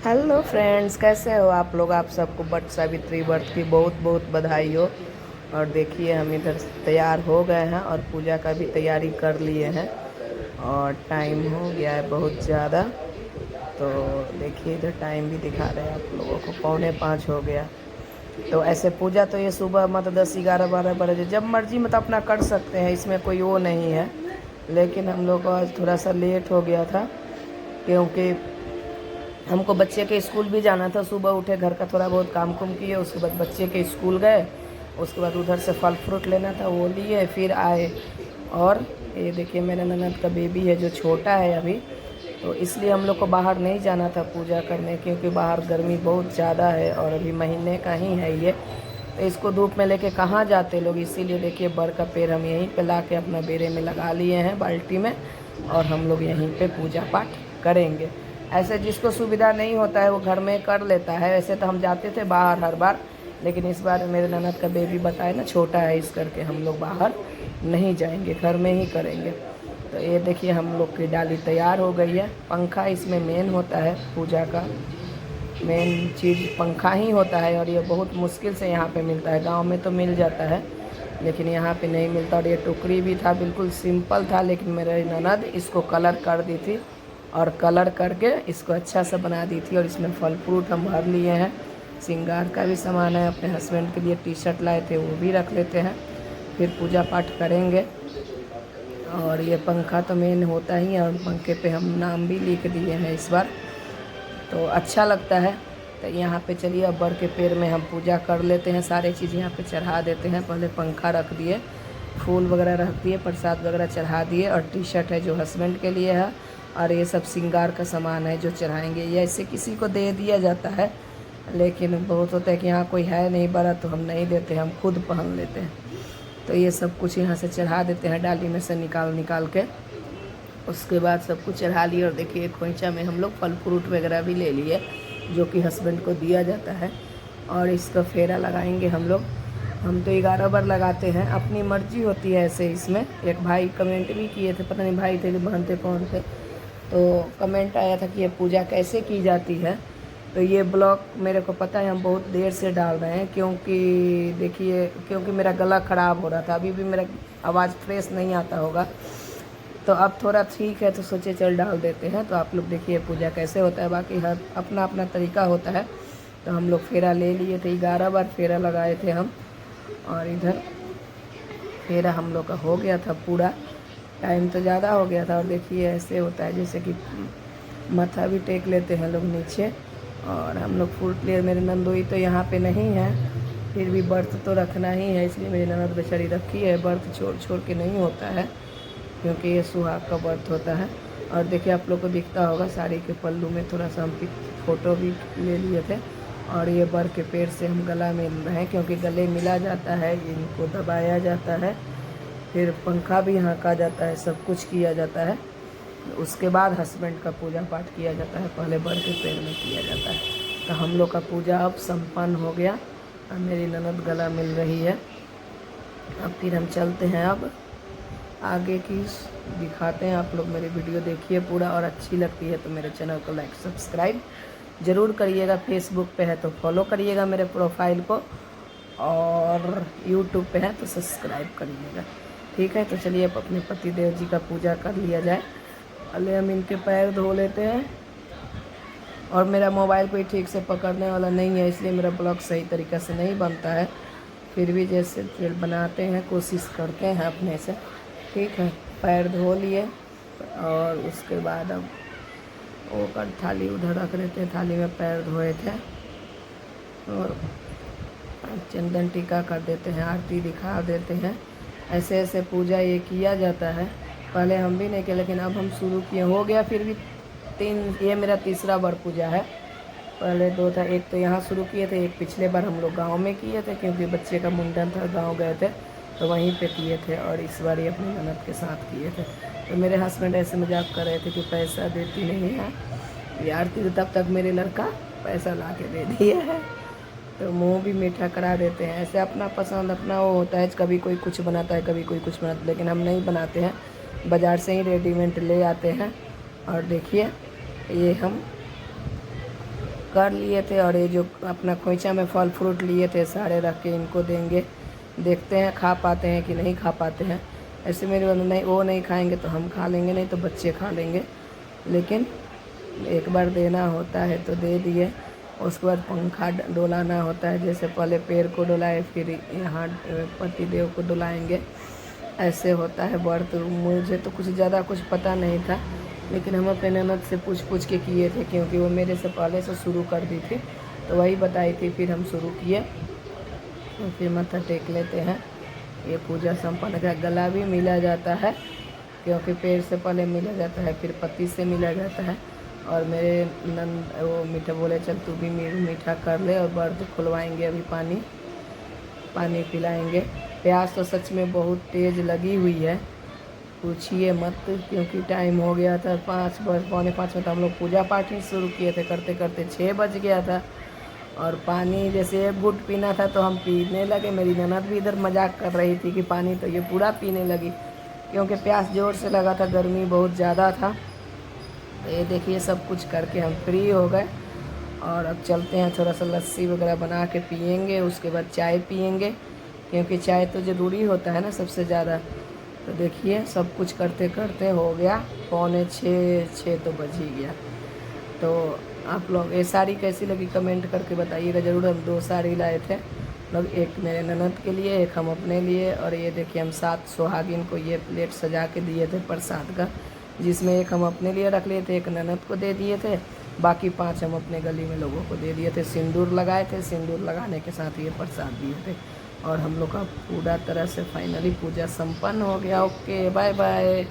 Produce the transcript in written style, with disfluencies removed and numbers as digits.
Hello friends, कैसे हो आप लोग। आप सबको बट सावित्री व्रत की बहुत बहुत बधाई हो। और देखिए हम इधर तैयार हो गए हैं और पूजा का भी तैयारी कर लिए हैं और टाइम हो गया है बहुत ज़्यादा। तो देखिए इधर टाइम भी दिखा रहे हैं आप लोगों को, 4:45 हो गया। तो ऐसे पूजा तो ये सुबह मतलब 10, 11, 12 बजे जब मर्जी मतलब अपना कर सकते हैं, इसमें कोई वो नहीं है। लेकिन हम लोग को आज थोड़ा सा लेट हो गया था क्योंकि हमको बच्चे के स्कूल भी जाना था। सुबह उठे, घर का थोड़ा बहुत काम कुम किए, उसके बाद बच्चे के स्कूल गए, उसके बाद उधर से फल फ्रूट लेना था वो लिए, फिर आए। और ये देखिए मेरा ननद का बेबी है जो छोटा है अभी, तो इसलिए हम लोग को बाहर नहीं जाना था पूजा करने, क्योंकि बाहर गर्मी बहुत ज़्यादा है और अभी महीने का ही है ये, तो इसको धूप में लेके कहाँ जाते लोग। इसीलिए देखिए बर का पेड़ हम यहीं पे ला के अपना बेरे में लगा लिए हैं बाल्टी में, और हम लोग यहीं पे पूजा पाठ करेंगे। ऐसे जिसको सुविधा नहीं होता है वो घर में कर लेता है। ऐसे तो हम जाते थे बाहर हर बार, लेकिन इस बार मेरे ननद का बेबी बताए ना छोटा है, इस करके हम लोग बाहर नहीं जाएंगे, घर में ही करेंगे। तो ये देखिए हम लोग की डाली तैयार हो गई है। पंखा इसमें मेन होता है, पूजा का मेन चीज़ पंखा ही होता है, और ये बहुत मुश्किल से यहाँ पे मिलता है। गांव में तो मिल जाता है लेकिन यहाँ पे नहीं मिलता। और ये टोकरी भी था, बिल्कुल सिंपल था, लेकिन मेरे ननद इसको कलर कर दी थी और कलर करके इसको अच्छा सा बना दी थी। और इसमें फल फ्रूट हम भर लिए हैं, श्रृंगार का भी सामान है, अपने हस्बैंड के लिए टी शर्ट लाए थे वो भी रख लेते हैं, फिर पूजा पाठ करेंगे। और ये पंखा तो मेन होता ही है, और पंखे पे हम नाम भी लिख दिए हैं इस बार, तो अच्छा लगता है। तो यहाँ पे चलिए अब बर के पेड़ में हम पूजा कर लेते हैं, सारे चीज़ यहाँ पे चढ़ा देते हैं। पहले पंखा रख दिए, फूल वगैरह रख दिए, प्रसाद वगैरह चढ़ा दिए, और टी शर्ट है जो हस्बैंड के लिए है, और ये सब श्रृंगार का सामान है जो चढ़ाएंगे। ये ऐसे किसी को दे दिया जाता है, लेकिन बहुत होता है कि यहाँ कोई है नहीं बड़ा तो हम नहीं देते, हम खुद पहन लेते हैं। तो ये सब कुछ यहाँ से चढ़ा देते हैं, डाली में से निकाल निकाल के। उसके बाद सब कुछ चढ़ा लिए, और देखिए खोइंचा में हम लोग फल फ्रूट वगैरह भी ले लिए जो कि हस्बैंड को दिया जाता है। और इसका फेरा लगाएंगे हम लोग। हम तो 11 बार लगाते हैं, अपनी मर्जी होती है ऐसे। इसमें एक भाई कमेंट भी किए थे, पता नहीं भाई थे कि बहन थे कौन थे, तो कमेंट आया था कि ये पूजा कैसे की जाती है। तो ये ब्लॉग मेरे को पता है हम बहुत देर से डाल रहे हैं, क्योंकि देखिए क्योंकि मेरा गला ख़राब हो रहा था, अभी भी मेरा आवाज़ फ्रेश नहीं आता होगा, तो अब थोड़ा ठीक है तो सोचे चल डाल देते हैं। तो आप लोग देखिए पूजा कैसे होता है, बाकी हर अपना अपना तरीका होता है। तो हम लोग फेरा ले लिए थे, 11 बार फेरा लगाए थे हम, और इधर फेरा हम लोग का हो गया था पूरा। टाइम तो ज़्यादा हो गया था। और देखिए ऐसे होता है जैसे कि माथा भी टेक लेते हैं लोग नीचे, और हम लोग फूल प्लेयर, मेरे नंदोई तो यहाँ पे नहीं है, फिर भी व्रत तो रखना ही है, इसलिए मेरी ननद बेचारी रखी है। व्रत छोड़ छोड़ के नहीं होता है, क्योंकि ये सुहाग का व्रत होता है। और देखिए आप लोग को दिखता होगा साड़ी के पल्लू में थोड़ा सा हम फ़ोटो भी ले लिए थे। और ये बर के पेड़ से हम गला मिल रहे हैं, क्योंकि गले मिला जाता है, इनको दबाया जाता है, फिर पंखा भी हाँका जाता है, सब कुछ किया जाता है। उसके बाद हस्बैंड का पूजा पाठ किया जाता है, पहले बर के पेड़ में किया जाता है। तो हम लोग का पूजा अब संपन्न हो गया, अब मेरी ननद गला मिल रही है। अब फिर हम चलते हैं, अब आगे की दिखाते हैं। आप लोग मेरी वीडियो देखिए पूरा, और अच्छी लगती है तो मेरे चैनल को लाइक सब्सक्राइब ज़रूर करिएगा। फेसबुक पे है तो फॉलो करिएगा मेरे प्रोफाइल को, और यूट्यूब पे है तो सब्सक्राइब करिएगा। ठीक है, तो चलिए अब अपने पति देव जी का पूजा कर लिया जाए। पहले हम इनके पैर धो लेते हैं। और मेरा मोबाइल कोई ठीक से पकड़ने वाला नहीं है, इसलिए मेरा ब्लॉग सही तरीक़े से नहीं बनता है, फिर भी जैसे बनाते हैं कोशिश करते हैं अपने से। ठीक है, पैर धो लिए, और उसके बाद अब वो कर थाली उधर रख देते हैं, थाली में पैर धोए थे, और चंदन टीका कर देते हैं, आरती दिखा देते हैं। ऐसे ऐसे पूजा ये किया जाता है, पहले हम भी नहीं किए लेकिन अब हम शुरू किए, हो गया फिर भी ये मेरा तीसरा बार पूजा है। पहले 2 था, एक तो यहाँ शुरू किए थे, एक पिछले बार हम लोग गांव में किए थे, क्योंकि बच्चे का मुंडन था, गांव गए थे तो वहीं पे किए थे, और इस बार ये अपनी ननद के साथ किए थे। तो मेरे हस्बैंड ऐसे मजाक कर रहे थे कि पैसा देती नहीं है ये आरती, तो तब तक मेरे लड़का पैसा ला के दे दिया है, तो मुँह भी मीठा करा देते हैं। ऐसे अपना पसंद अपना वो होता है, कभी कोई कुछ बनाता है कभी कोई कुछ बनाता है, लेकिन हम नहीं बनाते हैं, बाज़ार से ही रेडीमेड ले आते हैं। और देखिए ये हम कर लिए थे। और ये जो अपना खोइचा में फल फ्रूट लिए थे सारे रख के इनको देंगे, देखते हैं खा पाते हैं कि नहीं खा पाते हैं। ऐसे मेरे बंधु नहीं, वो नहीं खाएंगे तो हम खा लेंगे, नहीं तो बच्चे खा लेंगे, लेकिन एक बार देना होता है तो दे दिए। उसके बाद पंखा डोलाना होता है, जैसे पहले पैर को डोलाए फिर यहाँ पतिदेव को डोलाएंगे, ऐसे होता है व्रत। मुझे तो कुछ ज़्यादा कुछ पता नहीं था, लेकिन हम अपने ननद से पूछ के किए थे, क्योंकि वो मेरे से पहले से शुरू कर दी थी, तो वही बताई थी, फिर हम शुरू किए। तो फिर माथा टेक लेते हैं। ये पूजा संपन्न का गला भी मिला जाता है, क्योंकि पैर से पहले मिला जाता है, फिर पति से मिला जाता है। और मेरे नंद वो मीठा बोले चल तू भी मीठा कर ले, और व्रत खुलवाएंगे, अभी पानी पिलाएंगे। प्यास तो सच में बहुत तेज़ लगी हुई है, पूछिए मत, क्योंकि टाइम हो गया था 5 बज 4:45 में, तो हम लोग पूजा पाठ ही शुरू किए थे, करते करते 6 बज गया था। और पानी जैसे एक घुट पीना था तो हम पीने लगे। मेरी ननद भी इधर मजाक कर रही थी कि पानी, तो ये पूरा पीने लगी, क्योंकि प्यास ज़ोर से लगा था, गर्मी बहुत ज़्यादा था। तो ये देखिए सब कुछ करके हम फ्री हो गए, और अब चलते हैं, थोड़ा सा लस्सी वगैरह बना के पियेंगे, उसके बाद चाय पियेंगे, क्योंकि चाय तो ज़रूरी होता है ना सबसे ज़्यादा। तो देखिए सब कुछ करते करते हो गया 5:45 तो बज ही गया। तो आप लोग ये साड़ी कैसी लगी कमेंट करके बताइएगा ज़रूर। हम 2 साड़ी लाए थे लोग, एक मेरे ननद के लिए, एक हम अपने लिए। और ये देखिए हम 7 सुहागिन को ये प्लेट सजा के दिए थे प्रसाद का, जिसमें एक हम अपने लिए रख लिए थे, एक ननद को दे दिए थे, बाकी 5 हम अपने गली में लोगों को दे दिए थे। सिंदूर लगाए थे, सिंदूर लगाने के साथ ये प्रसाद दिए थे। और हम लोग का पूरा तरह से फाइनली पूजा संपन्न हो गया। Okay bye bye.